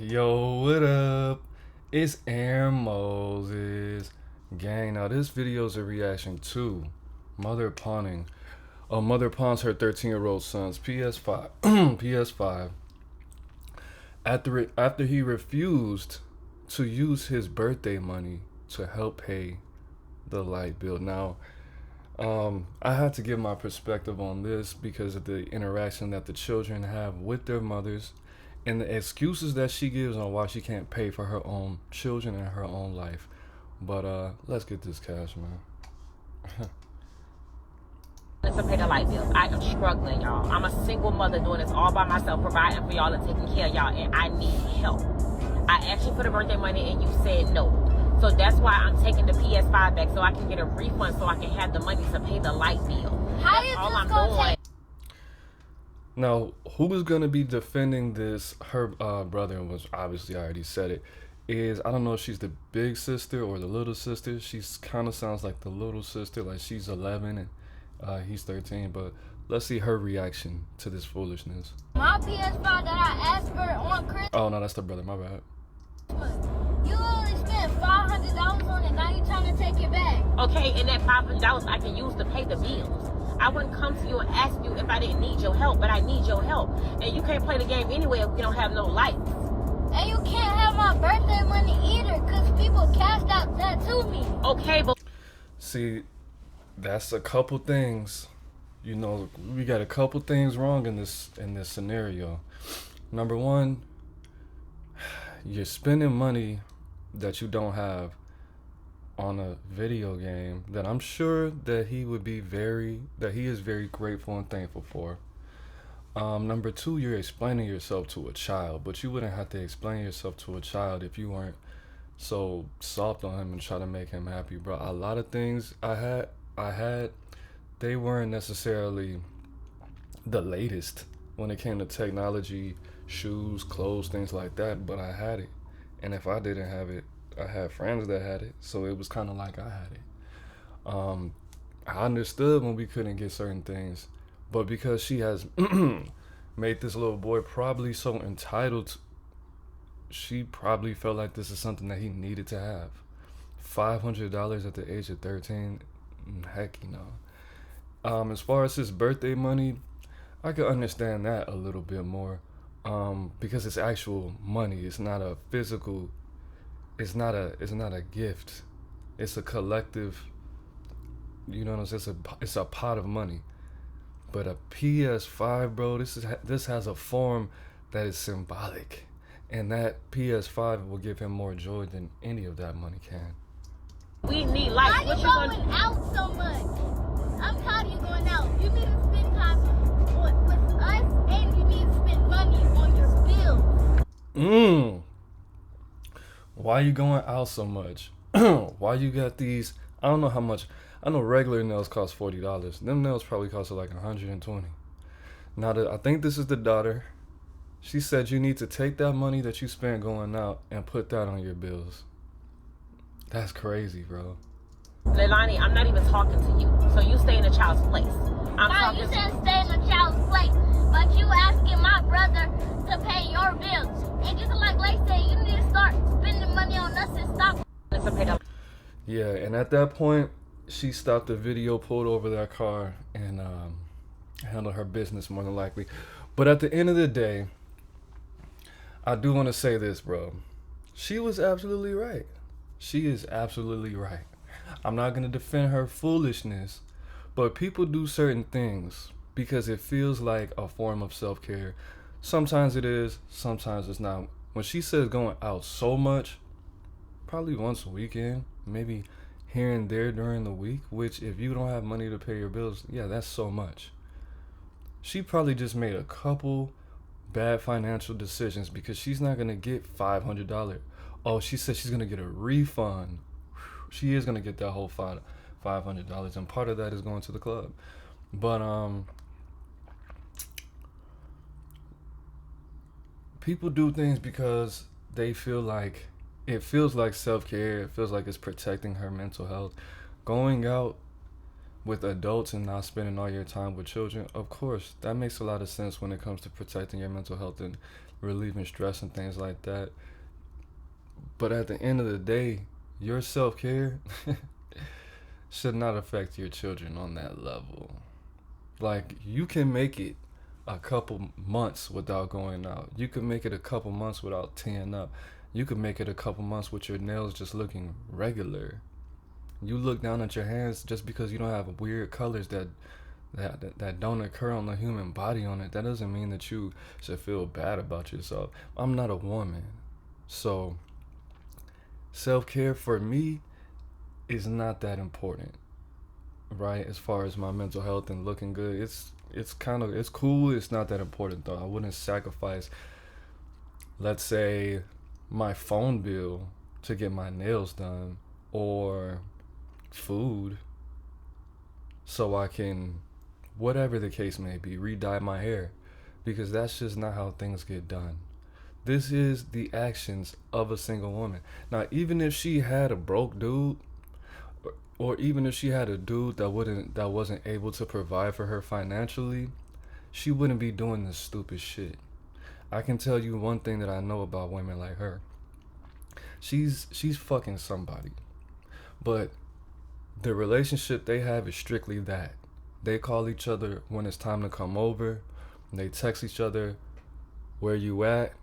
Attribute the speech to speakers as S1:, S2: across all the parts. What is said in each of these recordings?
S1: Yo, what up? It's Aaron Moses. Gang, now this video is a reaction to Mother Pawning. A mother pawns her 13-year-old son's PS5 PS5 after he refused to use his birthday money to help pay the light bill. Now, I had to give my perspective on this because of the interaction that the children have with their mothers and the excuses that she gives on why she can't pay for her own children and her own life. But let's get this cash, man.
S2: To pay the light bill. I am struggling, y'all. I'm a single mother doing this all by myself, providing for y'all and taking care of y'all, and I need help. I asked you for the birthday money and you said no. So that's why I'm taking the PS5 back so I can get a refund so I can have the money to pay the light bill.
S3: How you
S2: all
S3: just
S2: I'm
S3: gonna
S2: doing.
S1: Now, who is going to be defending this? Her brother, was obviously, I already said it, is, I don't know if she's the big sister or the little sister. She's kind of sounds like the little sister, like she's 11 and he's 13. But let's see her reaction to this foolishness.
S3: My PS5 that I asked for on Christmas.
S1: Oh, no, that's the brother, my bad.
S3: You only spent $500 on it, now you trying to take it back.
S2: Okay, and that $500 I can use to pay the bills. I wouldn't come to you and ask you if I didn't need your help, but I need your help. And you can't play the game anyway if we don't have no lights.
S3: And you can't have my birthday money either, because people cashed out that to me.
S2: Okay, but
S1: See, that's a couple things. You know, we got a couple things wrong in this scenario. Number one, you're spending money that you don't have on a video game that I'm sure that he is very grateful and thankful for. Number two, you're explaining yourself to a child, but you wouldn't have to explain yourself to a child if you weren't so soft on him and try to make him happy, bro. A lot of things I had, they weren't necessarily the latest when it came to technology, shoes, clothes, things like that, but I had it. And if I didn't have it, I had friends that had it, so it was kind of like I had it. I understood when we couldn't get certain things, but because she has made this little boy probably so entitled, she probably felt like this is something that he needed to have. $500 at the age of 13, heck, you know. As far as his birthday money, I could understand that a little bit more, because it's actual money. It's not a physical. It's not a gift. It's a collective. You know what I'm saying? It's a pot of money. But a PS5, bro, this has a form that is symbolic, and that PS5 will give him more joy than any of that money can.
S2: we need lights.
S3: Why
S2: What
S3: you
S2: you gonna
S3: going out so much? I'm tired of you going out. You need to spend time with us, and you need to spend money on your bills.
S1: Why you going out so much? Why you got these? I don't know how much. I know regular nails cost $40. Them nails probably cost like $120. Now I think this is the daughter. She said you need to take that money that you spent going out and put that on your bills. That's crazy, bro.
S2: Leilani, I'm not even talking to you. So you stay in a child's place. I'm
S3: Mom,
S2: talking
S3: you
S2: to
S3: said stay in a child's place, but you asking my brother to pay your bills. And just like Lay said, you need to start spending money on us and stop.
S2: to pay the
S1: Yeah, and at that point, she stopped the video, pulled over that car, and handled her business more than likely. But at the end of the day, I do want to say this, bro. She was absolutely right. She is absolutely right. I'm not going to defend her foolishness, but people do certain things because it feels like a form of self-care. Sometimes it is, sometimes it's not. When she says going out so much, probably once a weekend, maybe here and there during the week, which if you don't have money to pay your bills, yeah, that's so much. She probably just made a couple bad financial decisions because she's not going to get $500. Oh, she said she's going to get a refund. She is going to get that whole $500, and part of that is going to the club. But people do things because they feel like it feels like self-care. It feels like it's protecting her mental health. Going out with adults and not spending all your time with children, of course, that makes a lot of sense when it comes to protecting your mental health and relieving stress and things like that. But at the end of the day, your self-care should not affect your children on that level. Like, you can make it a couple months without going out. You can make it a couple months without teeing up. You can make it a couple months with your nails just looking regular. You look down at your hands just because you don't have weird colors that don't occur on the human body on it. That doesn't mean that you should feel bad about yourself. I'm not a woman. So self-care for me is not that important, right? As far as my mental health and looking good, it's cool. It's not that important though. I wouldn't sacrifice, let's say, my phone bill to get my nails done or food so I can, whatever the case may be, re-dye my hair, because that's just not how things get done. This is the actions of a single woman. Now, even if she had a broke dude, or even if she had a dude that wasn't able to provide for her financially, she wouldn't be doing this stupid shit. I can tell you one thing that I know about women like her. She's fucking somebody. But the relationship they have is strictly that. They call each other when it's time to come over. They text each other, where you at?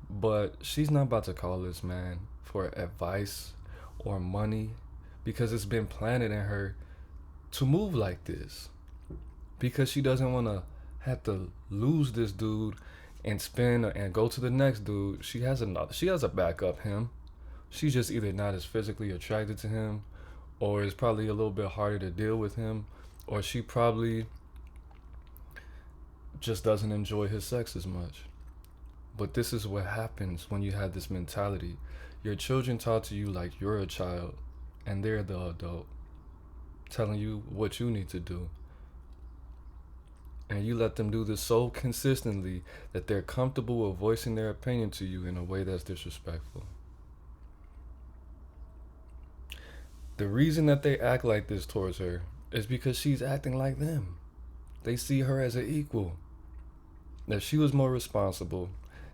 S1: But she's not about to call this man for advice or money, because it's been planted in her to move like this. Because she doesn't want to have to lose this dude and spend and go to the next dude. She has a backup him. She's just either not as physically attracted to him, or it's probably a little bit harder to deal with him, or she probably just doesn't enjoy his sex as much. But this is what happens when you have this mentality. Your children talk to you like you're a child and they're the adult, telling you what you need to do. And you let them do this so consistently that they're comfortable with voicing their opinion to you in a way that's disrespectful. The reason that they act like this towards her is because she's acting like them. They see her as an equal. If she was more responsible,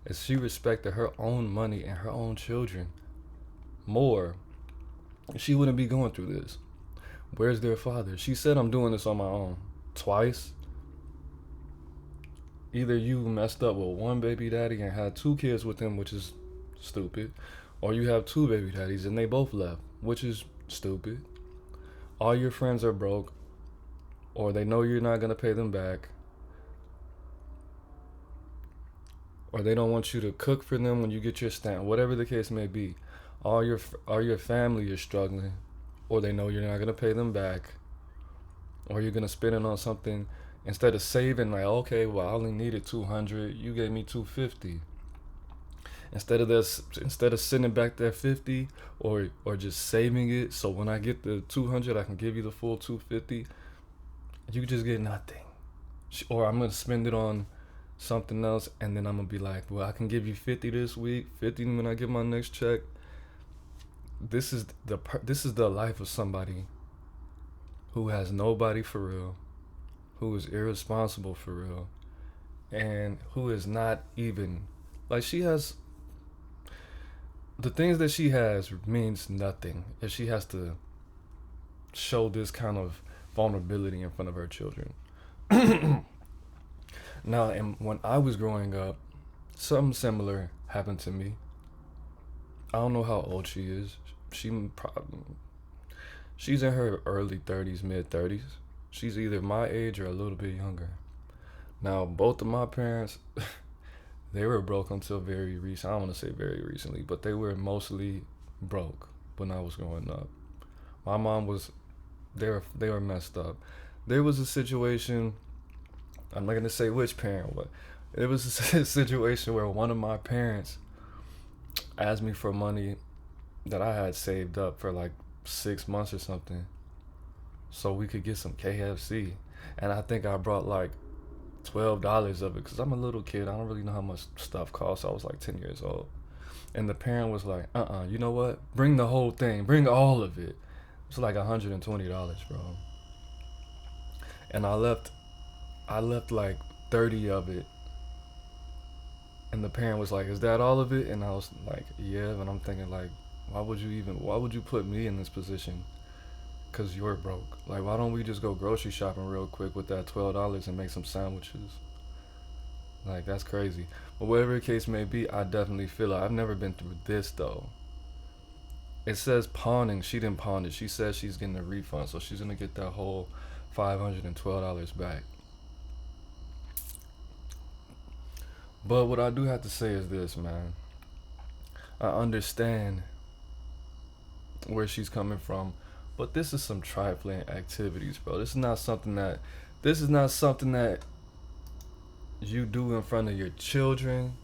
S1: if she respected her own money and her own children more, she wouldn't be going through this. Where's their father? She said, I'm doing this on my own. Twice. Either you messed up with one baby daddy and had 2 kids with him, which is stupid, or you have 2 baby daddies and they both left, which is stupid. All your friends are broke, or they know you're not going to pay them back, or they don't want you to cook for them when you get your stamp, whatever the case may be. All your family is struggling, or they know you're not going to pay them back, or you're going to spend it on something. Instead of saving, like, okay, well, I only needed 200, you gave me 250. Instead of sending back that 50, or just saving it, so when I get the 200, I can give you the full 250. You just get nothing. Or I'm gonna spend it on something else, and then I'm gonna be like, well, I can give you 50 this week, 50 when I get my next check. This is the life of somebody who has nobody for real, who is irresponsible for real, and who is not even, like, she has, the things that she has means nothing if she has to show this kind of vulnerability in front of her children. Now, and when I was growing up, something similar happened to me. I don't know how old she is. She's in her early 30s, mid 30s. She's either my age or a little bit younger. Now, both of my parents, they were broke until very recent. I don't want to say very recently, but they were mostly broke when I was growing up. My mom was, they were messed up. There was a situation, I'm not going to say which parent, but it was a situation where one of my parents asked me for money that I had saved up for like 6 months or something, so we could get some KFC. And I think I brought like $12 of it, because I'm a little kid. I don't really know how much stuff costs. I was like 10 years old. And the parent was like, you know what? Bring the whole thing. Bring all of it. It's like $120, bro. And I left like 30 of it. And the parent was like, "Is that all of it?" And I was like, "Yeah." And I'm thinking like, why would you put me in this position? Cause you're broke. Like, why don't we just go grocery shopping real quick with that $12 and make some sandwiches? Like, that's crazy. But whatever the case may be, I definitely feel it. I've never been through this though. It says pawning. She didn't pawn it. She says she's getting a refund, so she's gonna get that whole $512 back. But what I do have to say is this, man. I understand where she's coming from, but this is some trifling activities, bro. This is not something that you do in front of your children.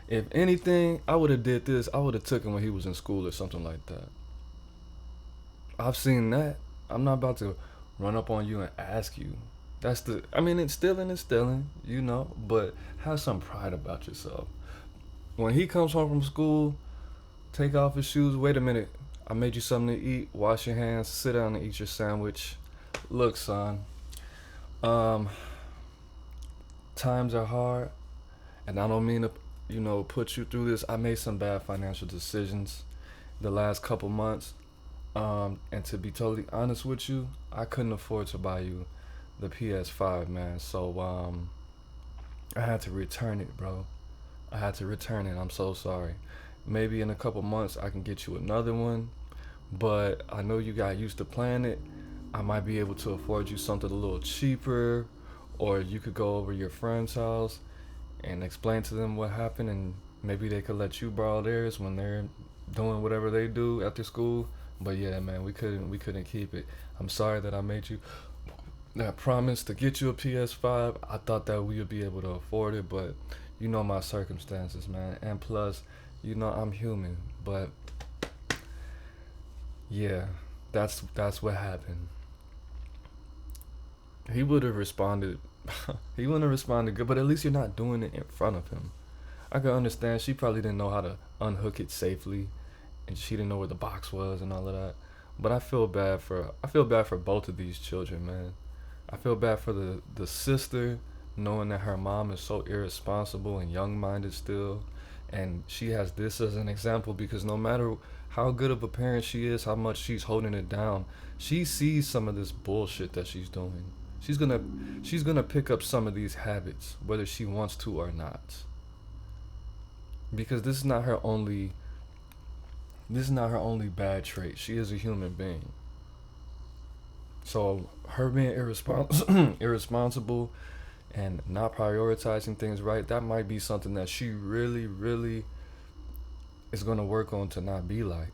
S1: If anything, I would have did this. I would have took him when he was in school or something like that. I've seen that. I'm not about to run up on you and ask you. It's stealing, you know, but have some pride about yourself. When he comes home from school, take off his shoes. Wait a minute. I made you something to eat. Wash your hands. Sit down and eat your sandwich. Look, son. Times are hard, and I don't mean to, put you through this. I made some bad financial decisions the last couple months. And to be totally honest with you, I couldn't afford to buy you the PS5, man. So, I had to return it, bro. I had to return it. I'm so sorry. Maybe in a couple months I can get you another one, but I know you got used to playing it. I might be able to afford you something a little cheaper, or you could go over your friend's house and explain to them what happened, and maybe they could let you borrow theirs when they're doing whatever they do after school. But yeah, man, we couldn't keep it. I'm sorry that I made you that promise to get you a PS5. I thought that we would be able to afford it, but you know my circumstances, man. And plus, I'm human. But yeah, that's what happened. He would have responded. He wouldn't have responded good, but at least you're not doing it in front of him. I can understand she probably didn't know how to unhook it safely, and she didn't know where the box was and all of that. But I feel bad for both of these children, man. I feel bad for the sister, knowing that her mom is so irresponsible and young-minded still, and she has this as an example, because no matter how good of a parent she is, how much she's holding it down, she sees some of this bullshit that she's doing. She's gonna pick up some of these habits, whether she wants to or not. Because this is not her only bad trait. She is a human being. So her being irresponsible and not prioritizing things right, that might be something that she really, really is going to work on to not be like.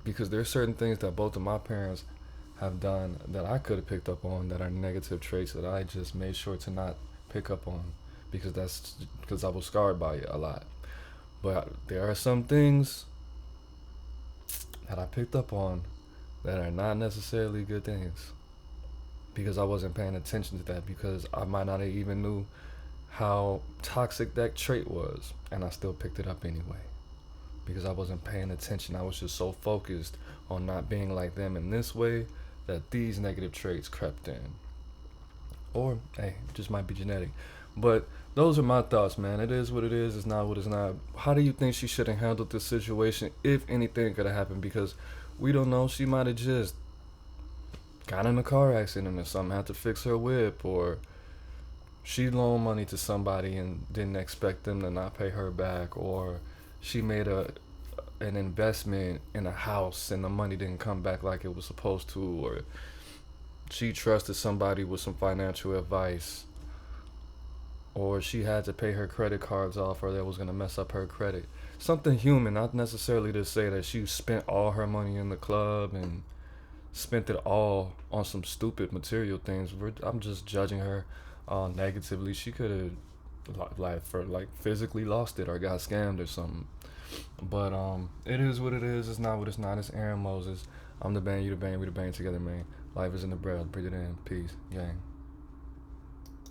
S1: Because there's certain things that both of my parents have done that I could have picked up on that are negative traits that I just made sure to not pick up on, because I was scarred by it a lot. But there are some things that I picked up on that are not necessarily good things, because I wasn't paying attention to that, because I might not have even knew how toxic that trait was, and I still picked it up anyway, because I wasn't paying attention. I was just so focused on not being like them in this way that these negative traits crept in. Or, hey, it just might be genetic. But those are my thoughts, man. It is what it is. It's not what it's not. How do you think she should have handled this situation, if anything could have happened? Because we don't know. She might have just got in a car accident or something, had to fix her whip, or she loaned money to somebody and didn't expect them to not pay her back, or she made an investment in a house and the money didn't come back like it was supposed to, or she trusted somebody with some financial advice, or she had to pay her credit cards off, or that was going to mess up her credit. Something human, not necessarily to say that she spent all her money in the club and spent it all on some stupid material things. I'm just judging her negatively. She could have physically lost it or got scammed or something. But it is what it is. It's not what it's not. It's Aaron Moses. I'm the band, you the band, we the band together, man. Life is in the breath. Breathe it in. Peace. Gang.